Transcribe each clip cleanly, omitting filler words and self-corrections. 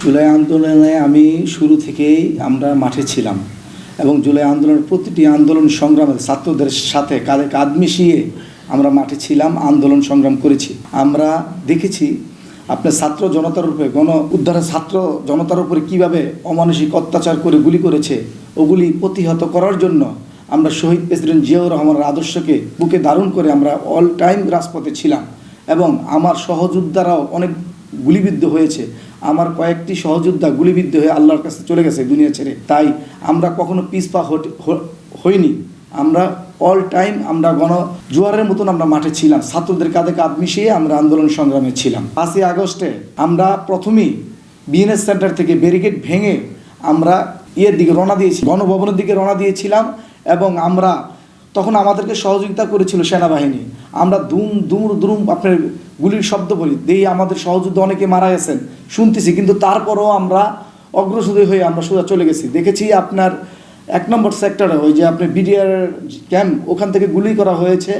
জুলাই আন্দোলনে আমি শুরু থেকেই আমরা মাঠে ছিলাম এবং জুলাই আন্দোলনের প্রতিটি আন্দোলন সংগ্রামে ছাত্রদের সাথে কাঁধে কাঁধ মিশিয়ে আমরা মাঠে ছিলাম, আন্দোলন সংগ্রাম করেছি। আমরা দেখেছি আপনার ছাত্র জনতার উপরে গণ উদ্ধারের ছাত্র জনতার উপরে কীভাবে অমানসিক অত্যাচার করে গুলি করেছে, ওগুলি প্রতিহত করার জন্য আমরা শহীদ প্রেসিডেন্ট জিয়াউর রহমানের আদর্শকে বুকে ধারণ করে আমরা অল টাইম রাজপথে ছিলাম এবং আমার সহযোদ্ধারাও অনেক গুলিবিদ্ধ হয়েছে। আমার কয়েকটি সহযোদ্ধা গুলিবিদ্ধ হয়ে আল্লাহর কাছে চলে গেছে দুনিয়া ছেড়ে। তাই আমরা কখনো পিছপা হইনি। আমরা অল টাইম আমরা জোয়ারের মতন আমরা মাঠে ছিলাম, ছাত্রদের কাঁধে কাঁধ মিশিয়ে আমরা আন্দোলন সংগ্রামে ছিলাম। 5ই আগস্টে আমরা প্রথমেই বিএনএস সেন্টার থেকে ব্যারিকেড ভেঙে আমরা দিকে রওনা দিয়েছি, গণভবনের দিকে রওনা দিয়েছিলাম এবং আমরা তখন আমাদেরকে সহযোগিতা করেছিল সেনাবাহিনী। আমরা দুম আপনার গুলির শব্দ বলি দিয়ে আমাদের সহযোদ্ধা অনেকে মারা গেছেন শুনতেছি, কিন্তু তারপরও আমরা অগ্রসর হয়ে আমরা সোজা চলে গেছি। দেখেছি আপনার 1 নম্বর সেক্টরে ওই যে আপনি বিডিআর ক্যাম্প, ওখান থেকে গুলি করা হয়েছে,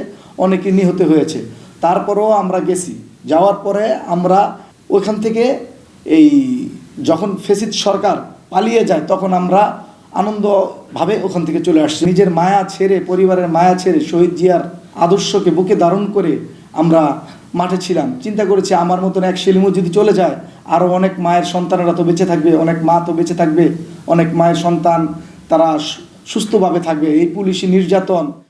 অনেকে নিহত হয়েছে। তারপরও আমরা গেছি, যাওয়ার পরে আমরা ওইখান থেকে এই যখন ফেসিদ সরকার পালিয়ে যায় তখন আমরা আনন্দভাবে ওখান থেকে চলে আসছি। নিজের মায়া ছেড়ে, পরিবারের মায়া ছেড়ে শহীদ জিয়ার আদর্শকে বুকে ধারণ করে আমরা মাঠে ছিলাম। চিন্তা করেছি আমার মতন এক সেলিমও যদি চলে যায়, আরও অনেক মায়ের সন্তানেরা তো বেঁচে থাকবে, অনেক মা তো বেঁচে থাকবে, অনেক মায়ের সন্তান তারা সুস্থভাবে থাকবে। এই পুলিশি নির্যাতন